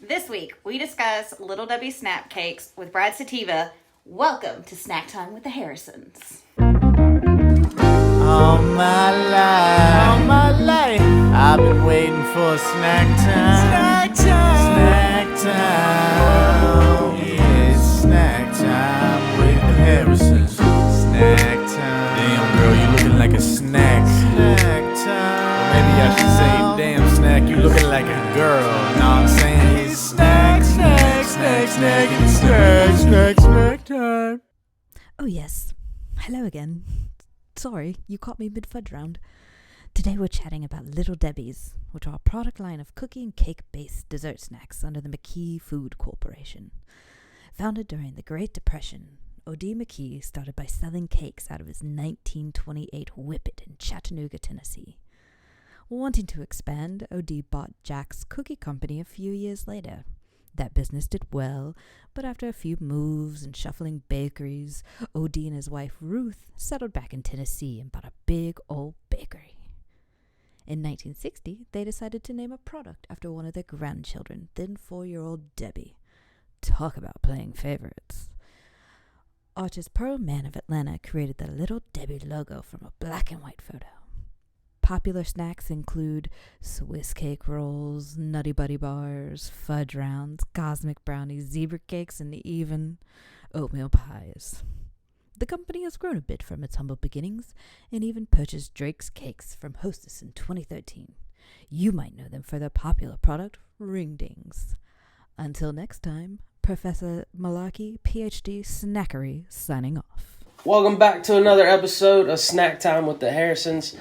This week, we discuss Little Debbie Snap Cakes with Brad Sativa. Welcome to Snack Time with the Harrisons. All my life, I've been waiting for snack time. Snack time. Yeah, snack time with the Harrisons. Snack time. Damn, girl, you looking like a snack. Snack time. Or maybe I should say, damn, snack, you looking like a girl. Know what I'm saying? It's snack time. Oh yes, hello again. Sorry, you caught me mid-fudge round. Today we're chatting about Little Debbie's, which are a product line of cookie and cake-based dessert snacks under the McKee Food Corporation. Founded during the Great Depression, O.D. McKee started by selling cakes out of his 1928 Whippet in Chattanooga, Tennessee. Wanting to expand, O.D. bought Jack's Cookie Company a few years later. That business did well, but after a few moves and shuffling bakeries, O.D. and his wife Ruth settled back in Tennessee and bought a big old bakery. In 1960, they decided to name a product after one of their grandchildren, then 4-year-old Debbie. Talk about playing favorites. Artist Pearl Mann of Atlanta created the Little Debbie logo from a black and white photo. Popular snacks include Swiss cake rolls, Nutty Buddy bars, fudge rounds, cosmic brownies, zebra cakes, and even oatmeal pies. The company has grown a bit from its humble beginnings and even purchased Drake's Cakes from Hostess in 2013. You might know them for their popular product, Ring Dings. Until next time, Professor Malarkey, PhD Snackery, signing off. Welcome back to another episode of Snack Time with the Harrisons.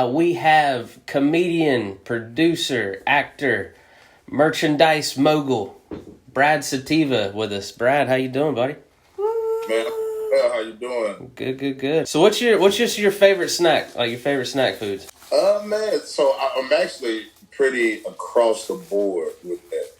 We have comedian, producer, actor, merchandise mogul, Brad Sativa with us. Brad, how you doing, buddy? Man, how you doing? Good. So what's just your favorite snack? Like your favorite snack foods? Man, so I'm actually pretty across the board with that.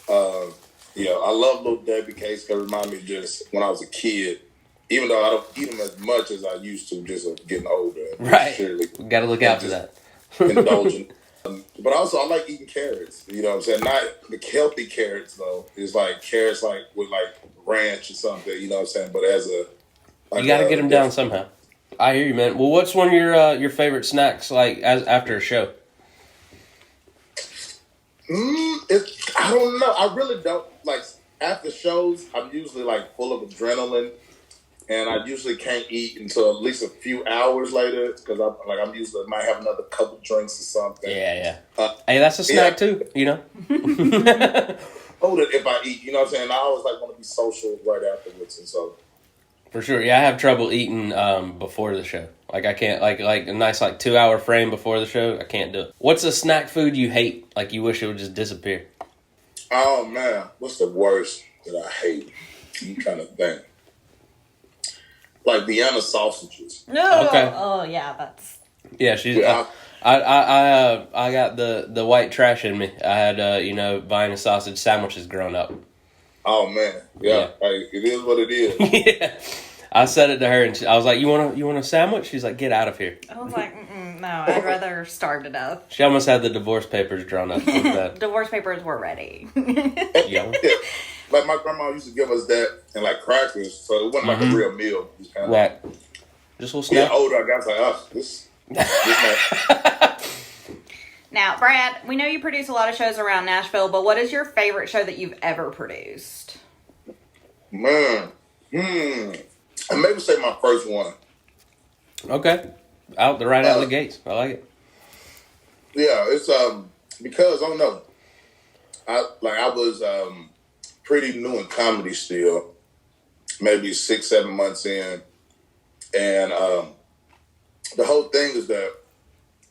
I love Little Debbie cakes. They remind me just when I was a kid. Even though I don't eat them as much as I used to, just getting older. Right. Got to look out for that. Indulgent. But also, I like eating carrots. You know what I'm saying? Not the healthy carrots, though. It's like carrots like with like ranch or something. You know what I'm saying? But as a... Like you got to get them down somehow. I hear you, man. Well, what's one of your favorite snacks like after a show? I don't know. I really don't. Like, after shows, I'm usually like full of adrenaline. And I usually can't eat until at least a few hours later because I'm usually might have another couple drinks or something. Yeah. Hey, that's a snack too, you know. Hold it if I eat, you know what I'm saying. I always want to be social right afterwards, and so. For sure, yeah. I have trouble eating before the show. Like I can't like a nice 2-hour frame before the show. I can't do it. What's a snack food you hate? Like you wish it would just disappear? Oh man, what's the worst that I hate? I'm trying to think. Like Vienna sausages. No. Okay. Oh, yeah, that's... Yeah, she's... I got the white trash in me. I had, Vienna sausage sandwiches growing up. Oh, man. Yeah. Hey, it is what it is. Yeah. I said it to her, and I was like, you want a sandwich? She's like, get out of here. I was like, no, I'd rather starve to death. She almost had the divorce papers drawn up with that. Divorce papers were ready. Yeah. Like my grandma used to give us that and like crackers, so it wasn't like a real meal. It was kind of right. Just a little snack. Yeah, older, I got like, this Now, Brad, we know you produce a lot of shows around Nashville, but what is your favorite show that you've ever produced? Man, I maybe say my first one. Okay, out of the gates. I like it. Yeah, it's because I don't know. I was pretty new in comedy still, maybe 6-7 months in, and the whole thing is that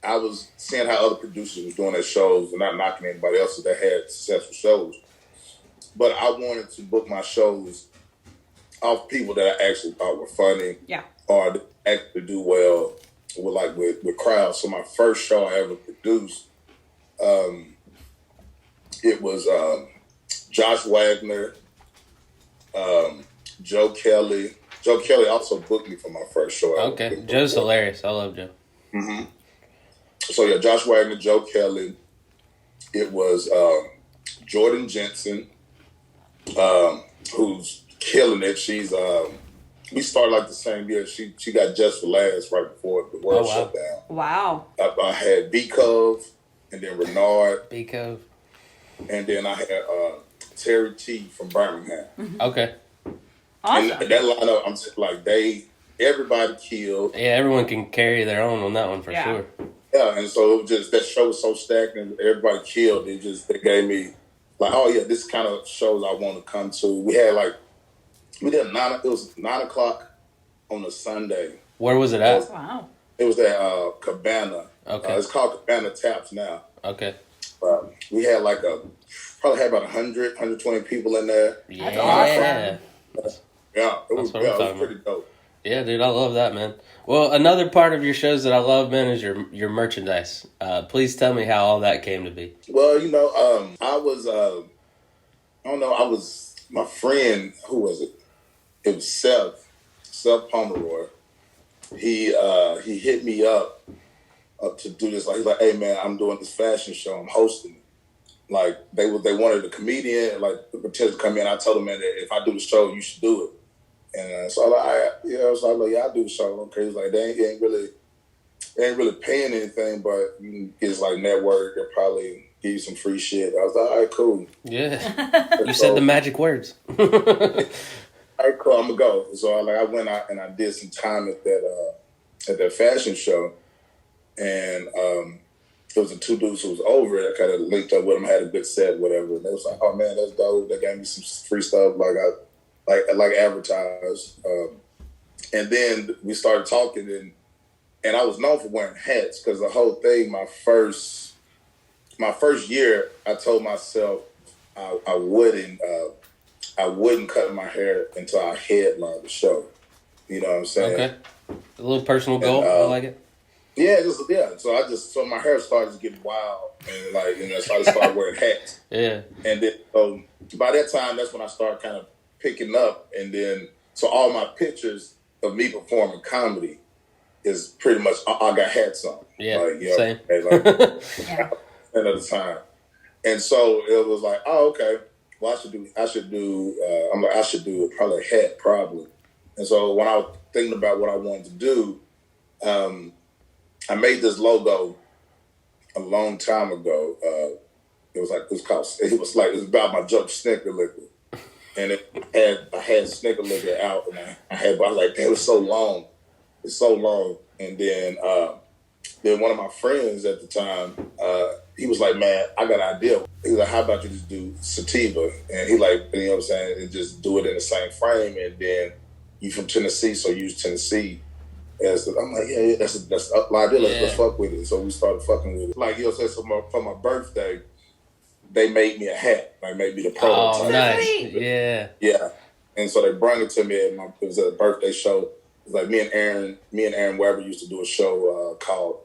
I was seeing how other producers were doing their shows and not knocking anybody else that had successful shows, but I wanted to book my shows off people that I actually thought were funny, or that actually do well with crowds. So my first show I ever produced, it was Josh Wagner, Joe Kelly. Joe Kelly also booked me for my first show. Okay, Joe's hilarious. I love Joe. Mm-hmm. So yeah, Josh Wagner, Joe Kelly. It was Jordan Jensen, who's killing it. She's we started like the same year. She got Just for Last right before the world shut down. Wow. I had B Cove, and then Renard, B Cove. and then I had Terry T from Birmingham. Okay. Awesome. And that lineup, I'm like everybody killed. Yeah, everyone can carry their own on that one for sure. Yeah, and so it was just that show was so stacked and everybody killed. It gave me like, oh yeah, this kind of shows I want to come to. We did it was 9:00 on a Sunday. Where was it at? Wow. It was at Cabana. Okay. It's called Cabana Taps now. Okay. We had probably had about 100, 120 people in there. Yeah. Yeah, it was That's pretty dope. Yeah, dude, I love that, man. Well, another part of your shows that I love, man, is your merchandise. Please tell me how all that came to be. Well, I was my friend, who was it? It was Seth Pomeroy. He hit me up to do this. Like, he's like, hey man, I'm doing this fashion show. I'm hosting it. Like they wanted a comedian, like the potential to come in. I told them, man, that if I do the show, you should do it. And so I was like, I'll do the show. Okay, he's like, they ain't really paying anything, but you can get like network. They'll probably give you some free shit. I was like, all right, cool. Yeah, you said the magic words. All right, cool. I'm gonna go. So I went out and I did some time at that fashion show, and there was the two dudes who was over it. I kind of linked up with them, had a good set, whatever. And they was like, oh man, that's dope. They gave me some free stuff, like advertised. And then we started talking, and I was known for wearing hats because the whole thing, my first year, I told myself I wouldn't cut my hair until I headlined the show. You know what I'm saying? Okay. A little personal goal. I like it. Yeah. So my hair started to get wild, and so I started wearing hats. Yeah. And then by that time, that's when I started kind of picking up, and then so all my pictures of me performing comedy is pretty much I got hats on. Yeah. Same. At the time, and so it was like, oh okay. Well, I should do probably a hat probably. And so when I was thinking about what I wanted to do, I made this logo a long time ago. It was about my joke Snicker Liquor. And I had Snicker Liquor out, and I was like, damn, it's so long. It's so long. And then one of my friends at the time, he was like, man, I got an idea. He was like, how about you just do Sativa? And he like, you know what I'm saying, and just do it in the same frame. And then you from Tennessee, so use Tennessee. I'm like, yeah, that's a idea. Let's fuck with it. So we started fucking with it. Like, you know what I'm saying, for my birthday, they made me a hat. Like, made me the prototype. Oh, nice. Yeah. Yeah. And so they brought it to me it was at a birthday show. It was like me and Aaron Weber used to do a show called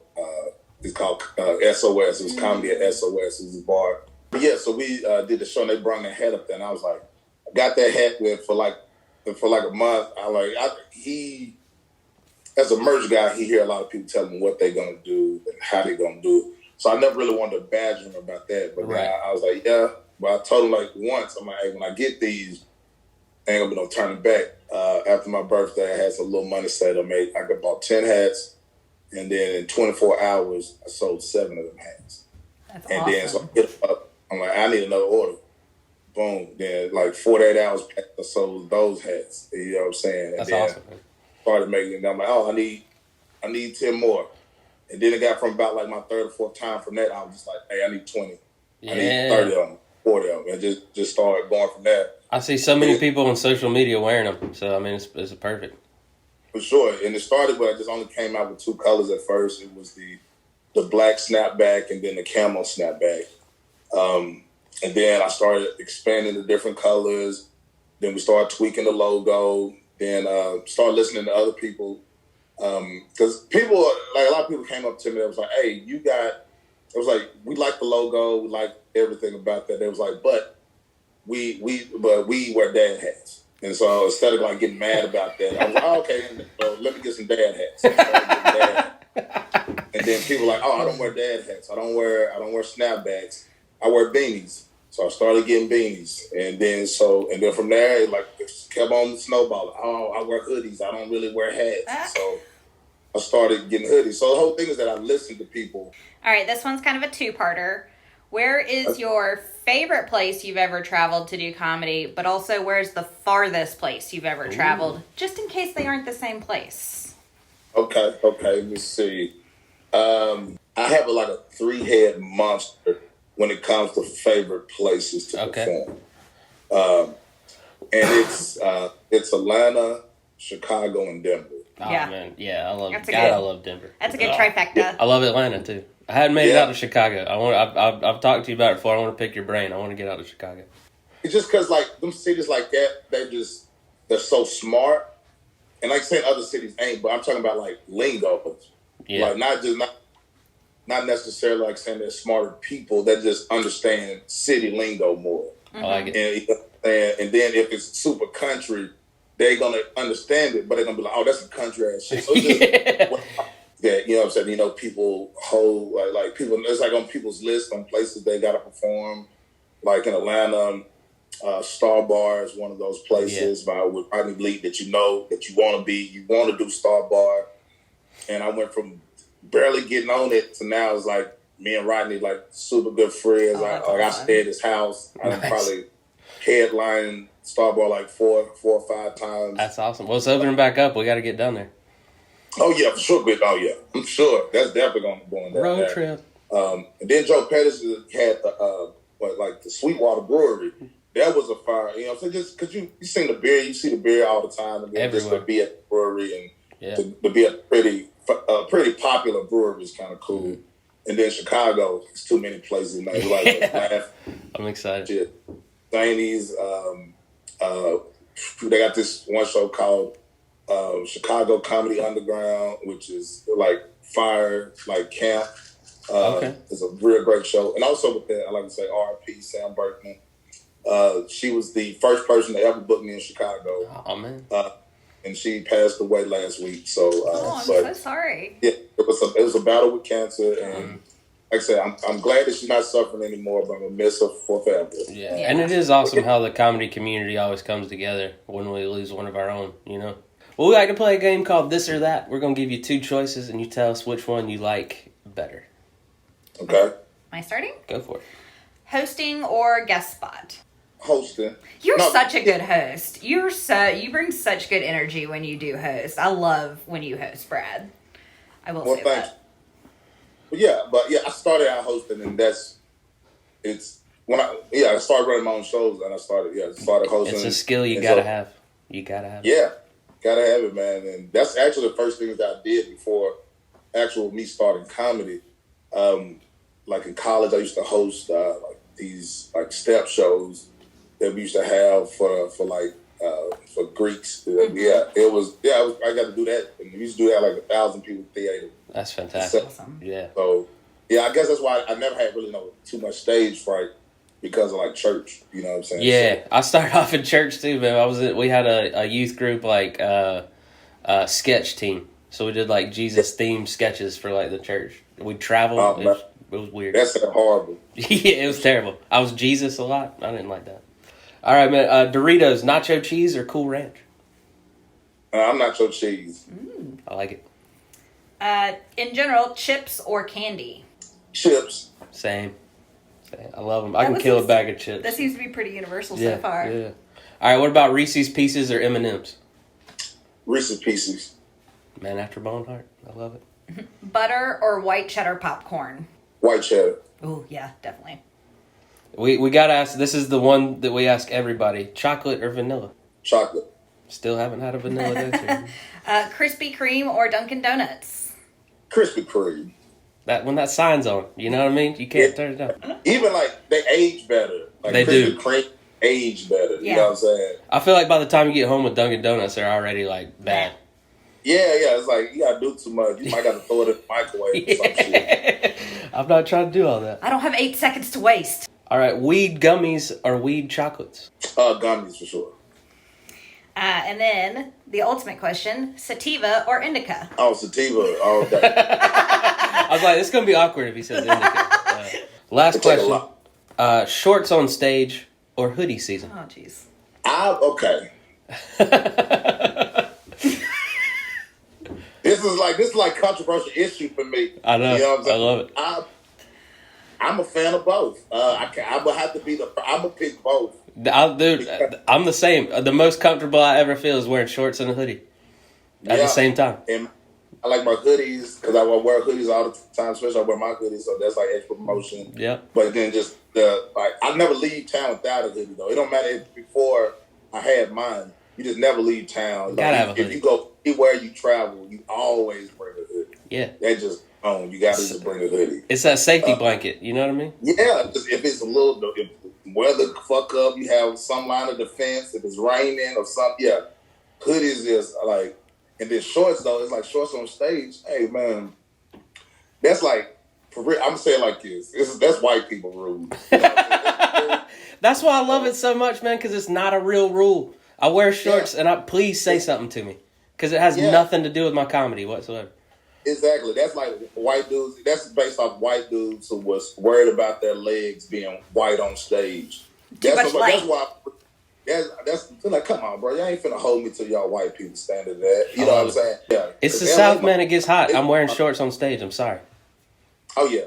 SOS. It was Comedy at SOS. It was a bar. But yeah, so we did the show, and they brought that hat up there, and I was like, I got that hat with for like a month. He as a merch guy, he hear a lot of people telling him what they're gonna do and how they're gonna do it. So I never really wanted to badger him about that. But right. I was like, yeah. But I told him like once, I'm like, hey, when I get these, ain't gonna be no turning back. After my birthday, I had some little money saved. I bought 10 hats, and then in 24 hours, I sold 7 of them hats. That's and awesome. then so I hit him up. I'm like, I need another order. Boom. Then like 48 hours passed, I sold those hats. You know what I'm saying? And That's then awesome. Started making it. And I'm like, oh, I need 10 more. And then it got from about like my third or fourth time from that, I was just like, hey, I need 20. Yeah. I need 30 of them, 40 of them. And just started going from there. I see so many people on social media wearing them. So, I mean, it's perfect. For sure. And it started with, I just only came out with 2 colors at first. It was the black snapback and then the camo snapback. And then I started expanding to different colors. Then we started tweaking the logo. Then started listening to other people. Because people, like a lot of people came up to me that was like, hey, it was like, we like the logo, we like everything about that. It was like, but we wear dad hats. And so instead of like getting mad about that, I was like, oh, okay, so let me get some dad hats. And then people were like, oh, I don't wear dad hats. I don't wear snapbacks. I wear beanies. So I started getting beanies, and then from there, it just kept on snowballing. Oh, I wear hoodies. I don't really wear hats. So I started getting hoodies. So the whole thing is that I listen to people. All right, this one's kind of a two-parter. Where is your favorite place you've ever traveled to do comedy, but also where's the farthest place you've ever traveled, just in case they aren't the same place? Okay, let me see. I have a 3-head monster when it comes to favorite places to perform. And it's Atlanta, Chicago, and Denver. Oh, Yeah. man. Yeah, I love I love Denver. That's a good trifecta. I love Atlanta, too. I hadn't made it out to Chicago. I've talked to you about it before. I want to pick your brain. I want to get out to Chicago. It's just because, them cities like that, they're so smart. And like saying other cities ain't, but I'm talking about, lingo. Yeah. Not necessarily like saying they're smarter people that just understand city lingo more. I like it. And then if it's super country, they're gonna understand it, but they're gonna be like, "Oh, that's a country ass shit." So that, you know what I'm saying? People hold like people. It's like on people's list on places they gotta perform. Like in Atlanta, Star Bar is one of those places with Rodney Bleak that you want to be. You want to do Star Bar, and I went from barely getting on it to now it's like me and Rodney super good friends. I stay at his house. I'm probably headlining Star Bar 4 or 5 times. That's awesome. Well, it's opening back up. We got to get down there. Oh yeah, for sure. I'm sure that's definitely going to be going down Road there. trip. And then Joe Pettis had the Sweetwater Brewery. That was a fire. You know, so just because you see the beer all the time, and then just to be at the brewery and to be a pretty popular brewery is kind of cool. Mm-hmm. And then Chicago, it's too many places now. I'm excited. Shit. Zanies, they got this one show called Chicago Comedy Underground, which is fire, camp. It's a real great show. And also with that, I like to say R.I.P. Sam Berkman. She was the first person to ever book me in Chicago. Oh, man. And she passed away last week. So, I'm so sorry. Yeah, it was a battle with cancer, and like I said, I'm glad that she's not suffering anymore, but I'm gonna miss her for forever. Yeah, and it is awesome how the comedy community always comes together when we lose one of our own. Well, we like to play a game called This or That. We're gonna give you 2 choices, and you tell us which one you like better. Okay. Am I starting? Go for it. Hosting or guest spot? Hosting. You're such a good host. You bring such good energy when you do host. I love when you host, Brad. I will say that. I started out hosting, and I started running my own shows, and I started hosting. It's a skill you gotta have. You gotta have it. Yeah, gotta have it, man. And that's actually the first thing that I did before me starting comedy. In college, I used to host these step shows that we used to have for Greeks. Mm-hmm. I got to do that, and we used to do that 1,000 people theater. That's fantastic. Awesome. Yeah. So I guess that's why I never had really too much stage fright because of church. You know what I'm saying? Yeah, I started off in church too, man. We had a youth group sketch team, so we did Jesus themed sketches for the church. We'd travel. It was weird. That's horrible. Yeah, it was terrible. I was Jesus a lot. I didn't like that. All right, man. Doritos, nacho cheese or Cool Ranch? I'm nacho cheese. I like it. In general, chips or candy? Chips. Same. I love them. I can kill a bag of chips. That seems to be pretty universal so far. Yeah. All right, what about Reese's Pieces or M&M's? Reese's Pieces. Man after bone heart. I love it. Butter or white cheddar popcorn? White cheddar. Oh, yeah, definitely. We got to ask, this is the one that we ask everybody. Chocolate or vanilla? Chocolate. Still haven't had a vanilla answer. Krispy Kreme or Dunkin' Donuts? Krispy Kreme. When that sign's on, you know what I mean? You can't turn it down. Even they age better. They Krispy do. Kreme age better. Yeah. You know what I'm saying? I feel like by the time you get home with Dunkin' Donuts, they're already Yeah, bad. it's you gotta do too much. You might gotta throw it in the microwave or some shit. I'm not trying to do all that. I don't have 8 seconds to waste. All right, weed gummies or weed chocolates? Gummies for sure. And then the ultimate question: Sativa or Indica? Oh, Sativa all day. I was like, it's gonna be awkward if he says indica. Last question: Shorts on stage or hoodie season? Oh, jeez. Okay. This is like controversial issue for me. I know. You know what I'm saying? I love it. I'm a fan of both. I would have to be I'm gonna pick both. I'm the same. The most comfortable I ever feel is wearing shorts and a hoodie at the same time. And I like my hoodies because I will wear hoodies all the time, especially I wear my hoodies, so that's like extra promotion. Yeah. But then just I never leave town without a hoodie though. It don't matter if before I had mine. You just never leave town. Gotta have a hoodie. If you go anywhere you travel, you always bring a hoodie. Yeah. That just you gotta just bring a hoodie. It's that safety blanket. You know what I mean? Yeah. If it's a little, if weather fuck up, you have some line of defense. If it's raining or something, yeah. Hoodies is like, and then shorts though. It's like shorts on stage. Hey man, that's like for real. I'm saying like this. That's white people rule. You know That's why I love it so much, man, because it's not a real rule. I wear shorts, and please say something to me, because it has nothing to do with my comedy whatsoever. Exactly. That's like white dudes. That's based off white dudes who was worried about their legs being white on stage. That's why. That's like, come on, bro. Y'all ain't finna hold me to y'all white people standard that. You know what I'm saying? Yeah. It's the South, man. It gets hot. I'm wearing shorts on stage. I'm sorry. Oh yeah,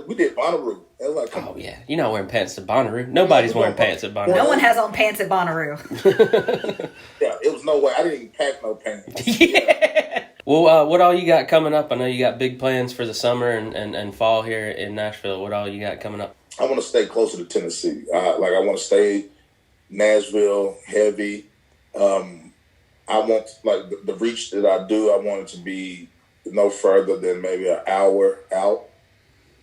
we did Bonnaroo. It was like, come on. Yeah, you're not wearing pants at Bonnaroo. Nobody's wearing pants at Bonnaroo. No one has on pants at Bonnaroo. Yeah, it was no way. I didn't even pack no pants. Yeah. Well, what all you got coming up? I know you got big plans for the summer and fall here in Nashville. What all you got coming up? I want to stay closer to Tennessee. I want to stay Nashville heavy. I want the reach that I do. I want it to be no further than maybe an hour out.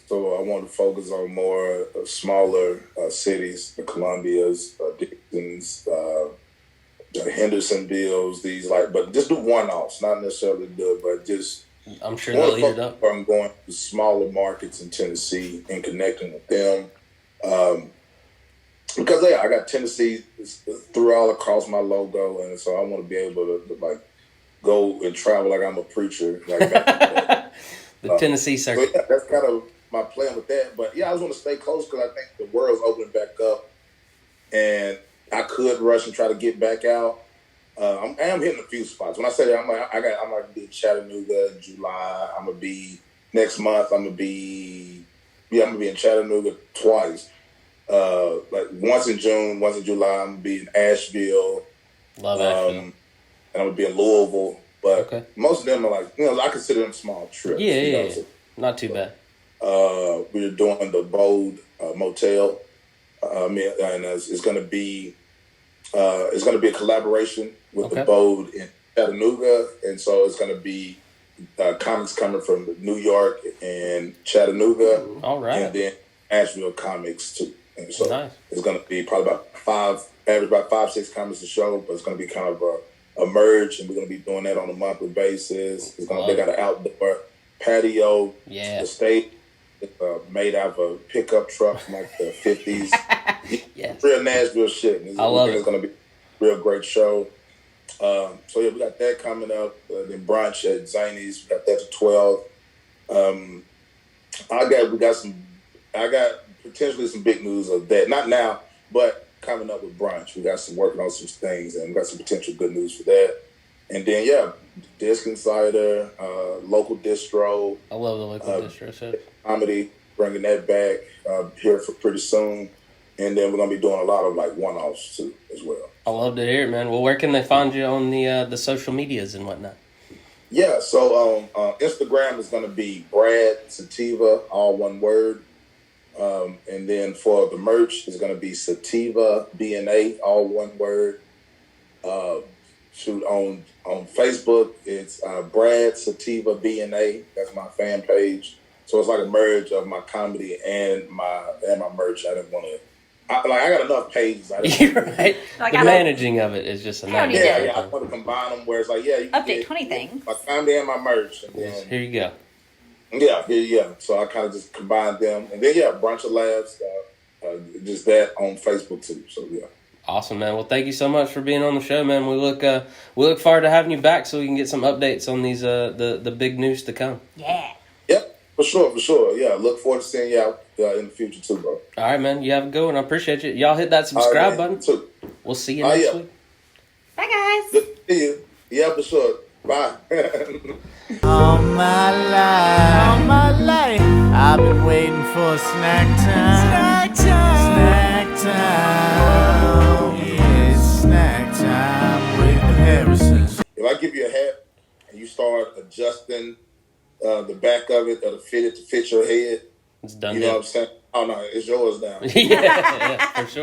So I want to focus on more smaller cities, the Columbias, Dixons, the Hendersonvilles, but just do one-offs, not necessarily do it, but just. I'm sure they'll eat it up. I'm going to smaller markets in Tennessee and connecting with them. Because I got Tennessee through all across my logo, and so I want to be able to go and travel like I'm a preacher. The Tennessee circuit. So that's kind of my plan with that. But yeah, I just want to stay close because I think the world's opening back up, and I could rush and try to get back out. I am hitting a few spots. When I say that, I'm like to be in Chattanooga in July. I'm gonna be next month. I'm gonna be in Chattanooga twice. Once in June, once in July. I'm gonna be in Asheville. Love Asheville. And I'm gonna be in Louisville. But most of them are I consider them small trips. Yeah. Not too bad. We're doing the Bode Motel. And it's gonna be a collaboration with the Bode in Chattanooga, and so it's gonna be comics coming from New York and Chattanooga. All right. And then Asheville comics too. And so nice. It's gonna be probably about 5-6 comics a show, but it's gonna be kind of a merge, and we're gonna be doing that on a monthly basis. They got an outdoor patio. Yeah. The stage made out of a pickup truck from like the 50s. Yes. Real Nashville shit. I love it. It's going to be a real great show. So yeah, we got that coming up. Then brunch at Zany's. We got that to 12. I got potentially some big news of that. Not now, but coming up with brunch. We got some working on some things, and we got some potential good news for that. And then Disc Insider, local distro. I love the local distro shit. Comedy, bringing that back here for pretty soon. And then we're gonna be doing a lot of one-offs too as well. I love to hear it, man. Well, where can they find you on the social medias and whatnot? Yeah, so Instagram is gonna be Brad Sativa, all one word. And then for the merch, it's gonna be Sativa BNA, all one word. On Facebook, it's Brad Sativa BNA. That's my fan page. So it's like a merge of my comedy and my merch. I didn't want to. I got enough pages. You're right. The managing of it is just a nightmare. Yeah. I want to combine them where it's like, you can update 20 things. My comedy and my merch. And then, here you go. Yeah. So I kind of just combined them, and then Brunch of Labs, just that on Facebook too. So yeah. Awesome, man. Well, thank you so much for being on the show, man. We look forward to having you back so we can get some updates on these the big news to come. Yeah. Yep, for sure. Yeah, look forward to seeing you out in the future too, bro. All right, man. You have a good one. I appreciate you. Y'all hit that subscribe button. Too. We'll see you next week. Bye, guys. Good to see you. Yeah, for sure. Bye. All my life, I've been waiting for snack time. Snack time. Yeah, snack time with the Harrisons. If I give you a hat and you start adjusting the back of it to fit your head, It's done. you know what I'm saying? Oh no, it's yours now. Yeah, for sure.